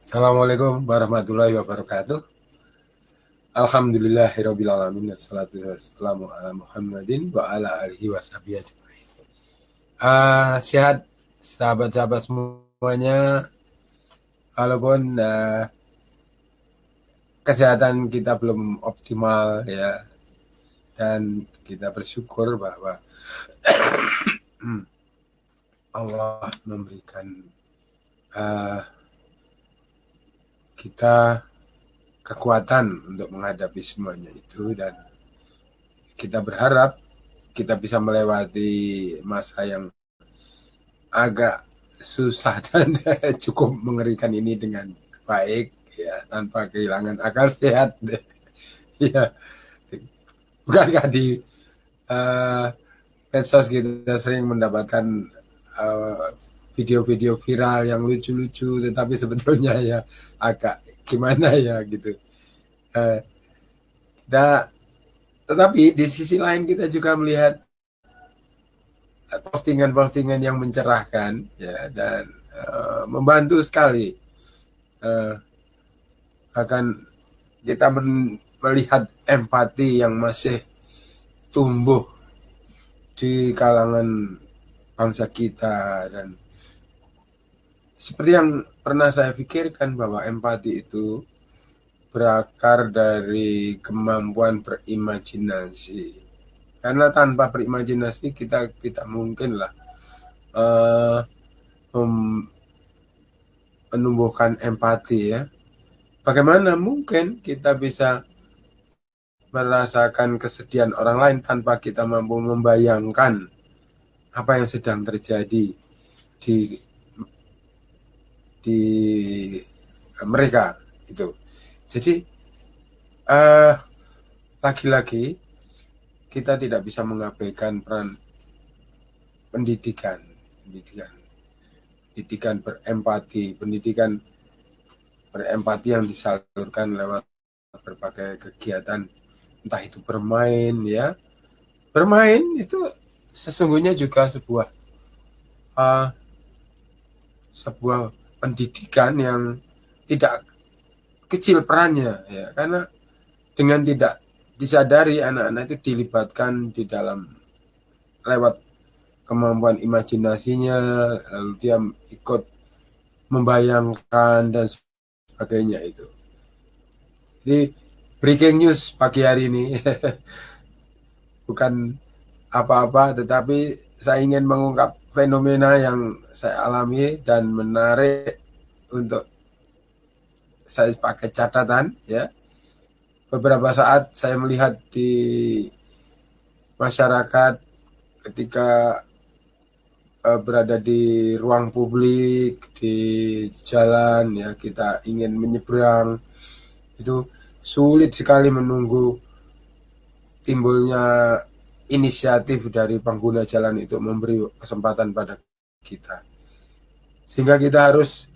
Assalamualaikum warahmatullahi wabarakatuh. Alhamdulillahirabbil alamin. Wassalatu wassalamu ala Muhammadin wa ala alihi washabihi ajmain. Sehat sahabat-sahabat semuanya. Walaupun kesehatan kita belum optimal ya, dan kita bersyukur bahwa Allah memberikan kita kekuatan untuk menghadapi semuanya itu, dan kita berharap kita bisa melewati masa yang agak susah dan cukup mengerikan ini dengan baik ya, tanpa kehilangan akal sehat ya. Bukankah di medsos kita sering mendapatkan video-video viral yang lucu-lucu, tetapi sebetulnya ya agak gimana ya gitu. Tetapi di sisi lain kita juga melihat postingan-postingan yang mencerahkan ya, dan membantu sekali. Akan kita melihat empati yang masih tumbuh di kalangan bangsa kita, dan seperti yang pernah saya pikirkan bahwa empati itu berakar dari kemampuan berimajinasi. Karena tanpa berimajinasi kita tidak mungkin lah menumbuhkan empati ya. Bagaimana mungkin kita bisa merasakan kesedihan orang lain tanpa kita mampu membayangkan apa yang sedang terjadi di mereka itu. Jadi lagi-lagi kita tidak bisa mengabaikan peran pendidikan berempati yang disalurkan lewat berbagai kegiatan, entah itu bermain ya. Bermain itu sesungguhnya juga sebuah pendidikan yang tidak kecil perannya ya, karena dengan tidak disadari anak-anak itu dilibatkan di dalam lewat kemampuan imajinasinya, lalu dia ikut membayangkan dan sebagainya itu. Jadi breaking news pagi hari ini bukan apa-apa, tetapi saya ingin mengungkap fenomena yang saya alami dan menarik untuk saya pakai catatan ya. Beberapa saat saya melihat di masyarakat ketika berada di ruang publik, di jalan ya, kita ingin menyeberang, itu sulit sekali menunggu timbulnya inisiatif dari pengguna jalan itu memberi kesempatan pada kita, sehingga kita harus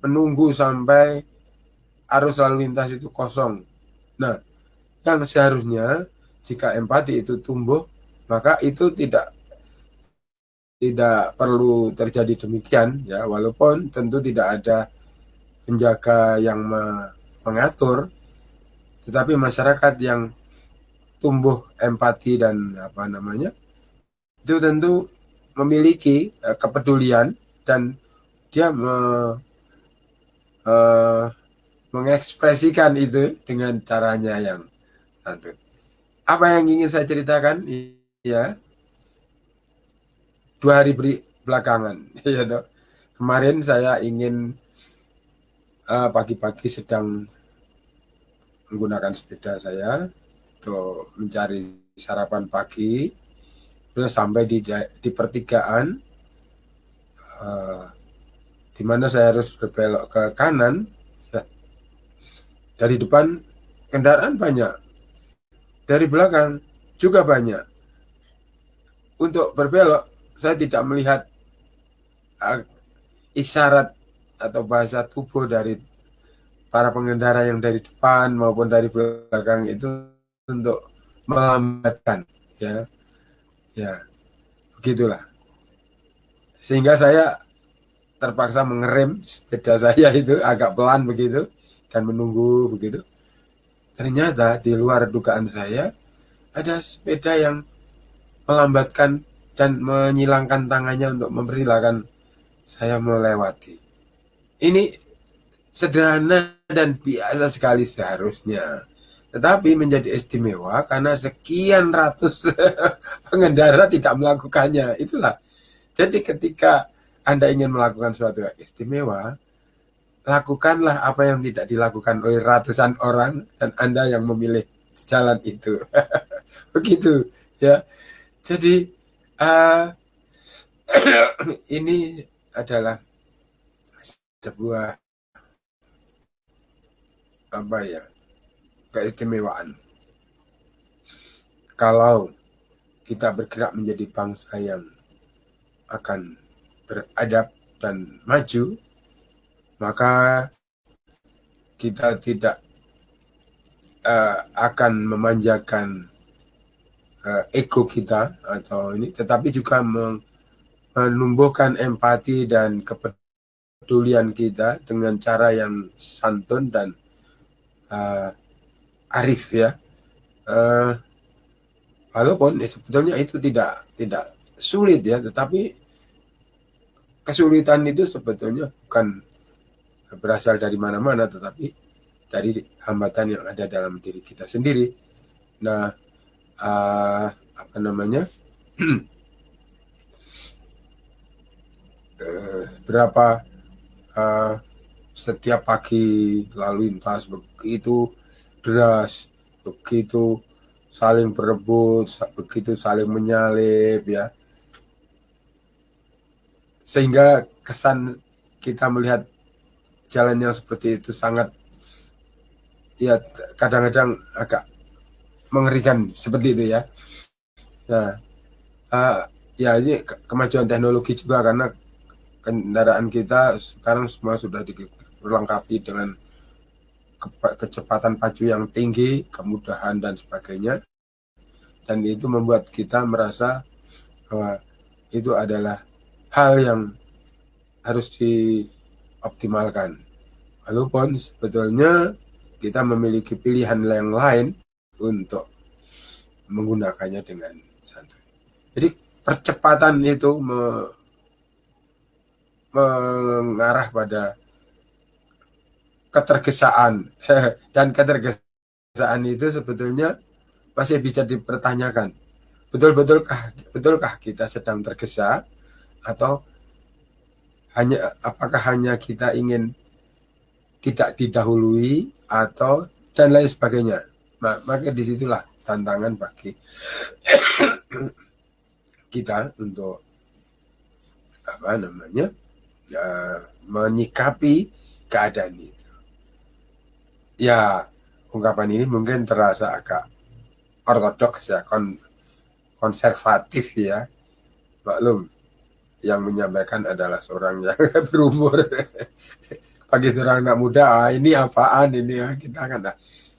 menunggu sampai arus lalu lintas itu kosong. Nah, yang seharusnya jika empati itu tumbuh, maka itu tidak perlu terjadi demikian ya, walaupun tentu tidak ada penjaga yang mengatur, tetapi masyarakat yang tumbuh empati dan itu tentu memiliki kepedulian, dan dia mengekspresikan itu dengan caranya yang santun. Apa yang ingin saya ceritakan ya, 2 hari belakangan ya toh. Kemarin saya ingin pagi-pagi sedang menggunakan sepeda saya untuk mencari sarapan pagi, terus sampai di pertigaan di mana saya harus berbelok ke kanan ya. Dari depan kendaraan banyak, dari belakang juga banyak. Untuk berbelok saya tidak melihat isyarat atau bahasa tubuh dari para pengendara yang dari depan maupun dari belakang itu untuk melambatkan ya begitulah, sehingga saya terpaksa mengerem sepeda saya itu agak pelan begitu dan menunggu begitu. Ternyata di luar dugaan saya ada sepeda yang melambatkan dan menyilangkan tangannya untuk mempersilahkan saya melewati. Ini sederhana dan biasa sekali seharusnya, tetapi menjadi istimewa karena sekian ratus pengendara tidak melakukannya. Itulah. Jadi ketika Anda ingin melakukan suatu yang istimewa, lakukanlah apa yang tidak dilakukan oleh ratusan orang dan Anda yang memilih jalan itu. Begitu ya. Jadi ini adalah sebuah keistimewaan. Kalau kita bergerak menjadi bangsa yang akan beradab dan maju, maka kita tidak akan memanjakan ego kita atau ini, tetapi juga menumbuhkan empati dan kepedulian kita dengan cara yang santun dan arif ya. Walaupun sebetulnya itu tidak sulit ya, tetapi kesulitan itu sebetulnya bukan berasal dari mana-mana, tetapi dari hambatan yang ada dalam diri kita sendiri. Nah, berapa setiap pagi lalu lintas begitu deras, begitu saling berebut, begitu saling menyalip ya, sehingga kesan kita melihat jalan yang seperti itu sangat ya kadang-kadang agak mengerikan seperti itu ya. Nah, ya ini kemajuan teknologi juga karena kendaraan kita sekarang semua sudah dilengkapi dengan kecepatan pacu yang tinggi, kemudahan dan sebagainya, dan itu membuat kita merasa bahwa itu adalah hal yang harus dioptimalkan. Walaupun sebetulnya kita memiliki pilihan yang lain untuk menggunakannya dengan santai. Jadi percepatan itu mengarah pada ketergesaan dan ketergesaan itu sebetulnya masih bisa dipertanyakan. Betulkah kita sedang tergesa atau apakah hanya kita ingin tidak didahului atau dan lain sebagainya. Maka disitulah tantangan bagi kita untuk menyikapi keadaan itu. Ya, ungkapan ini mungkin terasa agak ortodoks ya, konservatif ya. Maklum, yang menyampaikan adalah seorang yang berumur. Bagi seorang anak muda, ini apaan ini ya, kita akan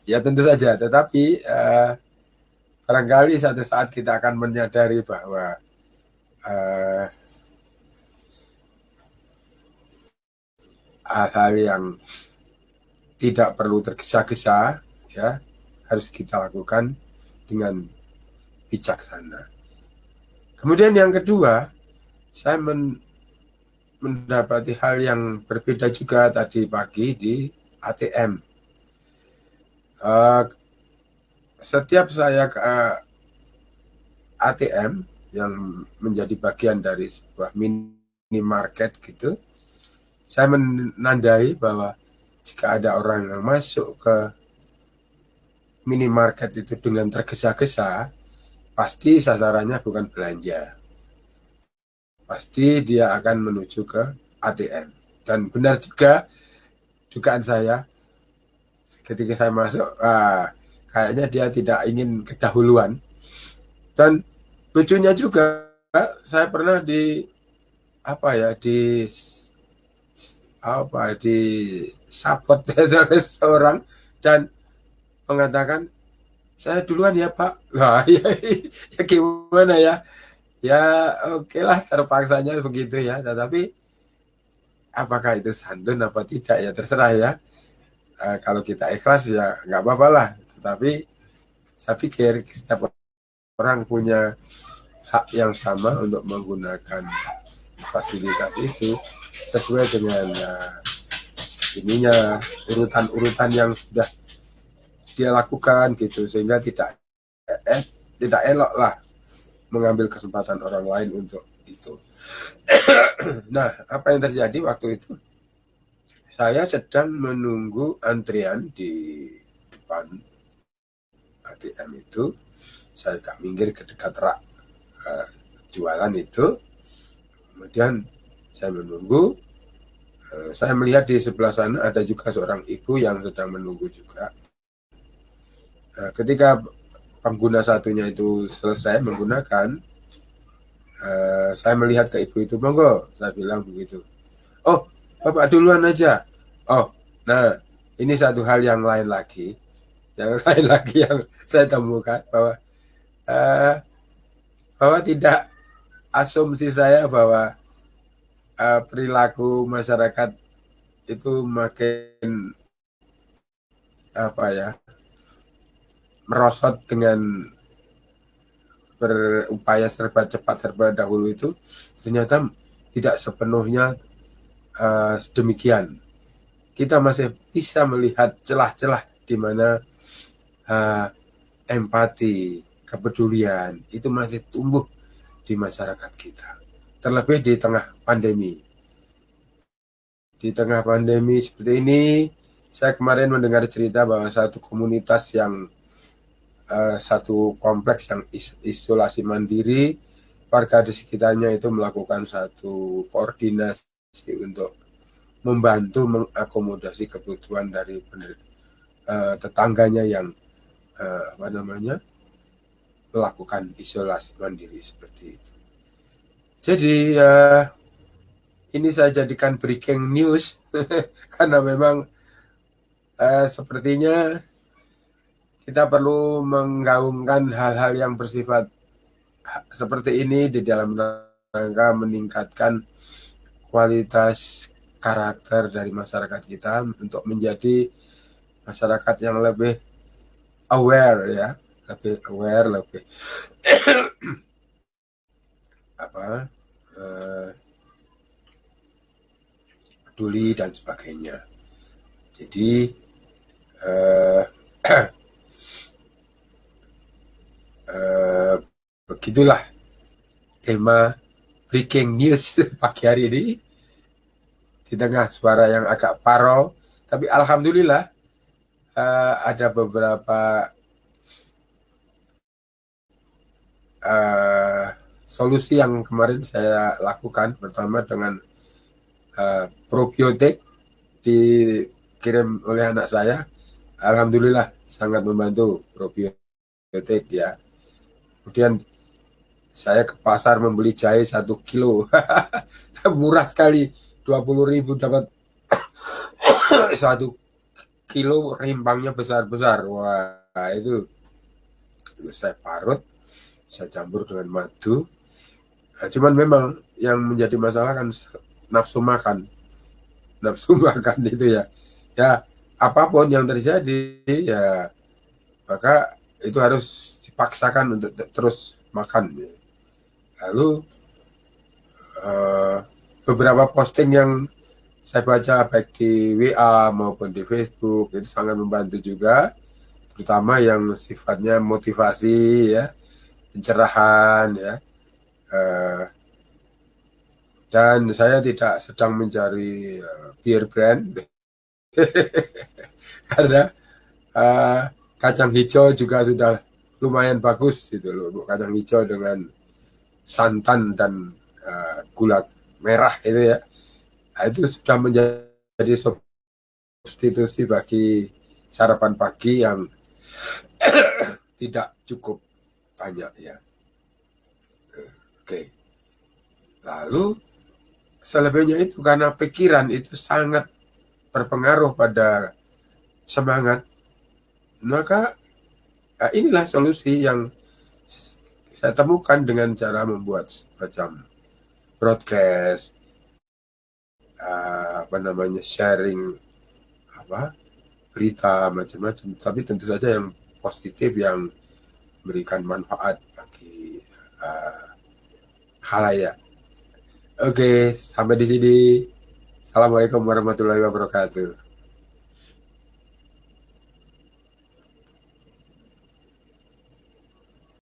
ya tentu saja. Tetapi barangkali satu saat kita akan menyadari bahwa hal-hal yang tidak perlu tergesa-gesa ya harus kita lakukan dengan bijaksana. Kemudian yang kedua, saya mendapati hal yang berbeda juga tadi pagi di ATM. Setiap saya ke ATM yang menjadi bagian dari sebuah minimarket gitu, saya menandai bahwa jika ada orang yang masuk ke minimarket itu dengan tergesa-gesa, pasti sasarannya bukan belanja. Pasti dia akan menuju ke ATM. Dan benar juga dugaan saya, ketika saya masuk, kayaknya dia tidak ingin kedahuluan. Dan lucunya juga, saya pernah disapot oleh seorang dan mengatakan, saya duluan ya Pak. Nah, ya gimana ya? Ya oke lah, terpaksanya begitu ya. Tetapi apakah itu santun apa tidak ya terserah ya. Kalau kita ikhlas ya nggak apa-apa lah. Tetapi saya pikir setiap orang punya hak yang sama untuk menggunakan fasilitas itu sesuai dengan ininya, urutan-urutan yang sudah dia lakukan gitu, sehingga tidak elok lah mengambil kesempatan orang lain untuk itu. Nah, apa yang terjadi waktu itu? Saya sedang menunggu antrian di depan ATM itu. Saya agak minggir ke dekat rak jualan itu. Kemudian saya menunggu. Saya melihat di sebelah sana ada juga seorang ibu yang sedang menunggu juga. Ketika pengguna satunya itu selesai menggunakan, saya melihat ke ibu itu, monggo, saya bilang begitu. Oh, Bapak duluan aja. Oh, nah ini satu hal yang lain lagi. Yang lain lagi yang saya temukan bahwa tidak asumsi saya bahwa perilaku masyarakat itu makin merosot dengan berupaya serba cepat serba dahulu itu ternyata tidak sepenuhnya demikian. Kita masih bisa melihat celah-celah di mana empati, kepedulian itu masih tumbuh di masyarakat kita. Terlebih di tengah pandemi. Di tengah pandemi seperti ini, saya kemarin mendengar cerita bahwa satu komunitas yang satu kompleks yang isolasi mandiri, warga di sekitarnya itu melakukan satu koordinasi untuk membantu mengakomodasi kebutuhan dari tetangganya yang melakukan isolasi mandiri seperti itu. Jadi ini saya jadikan breaking news karena memang sepertinya kita perlu menggaungkan hal-hal yang bersifat seperti ini di dalam rangka meningkatkan kualitas karakter dari masyarakat kita untuk menjadi masyarakat yang lebih aware ya, lebih peduli dan sebagainya. Jadi begitulah tema breaking news pagi hari ini di tengah suara yang agak parau, tapi alhamdulillah ada beberapa solusi yang kemarin saya lakukan. Pertama dengan probiotik dikirim oleh anak saya, alhamdulillah sangat membantu probiotik ya. Kemudian saya ke pasar membeli jahe 1 kilo murah sekali, 20.000 dapat 1 kilo, rimpangnya besar-besar. Wah, itu saya parut, saya campur dengan madu. Nah, cuman memang yang menjadi masalah kan nafsu makan itu ya apapun yang terjadi ya maka itu harus dipaksakan untuk terus makan. Lalu beberapa posting yang saya baca baik di WA maupun di Facebook itu sangat membantu juga, terutama yang sifatnya motivasi ya, pencerahan ya. Dan saya tidak sedang mencari beer brand karena kacang hijau juga sudah lumayan bagus gitu loh, kacang hijau dengan santan dan gula merah itu ya. Nah, itu sudah menjadi substitusi bagi sarapan pagi yang tidak cukup banyak ya. Oke. Lalu selebihnya itu karena pikiran itu sangat berpengaruh pada semangat, maka inilah solusi yang saya temukan dengan cara membuat semacam broadcast apa namanya, sharing apa berita macam-macam, tapi tentu saja yang positif yang berikan manfaat bagi khalayak. Oke, sampai di sini. Assalamualaikum warahmatullahi wabarakatuh.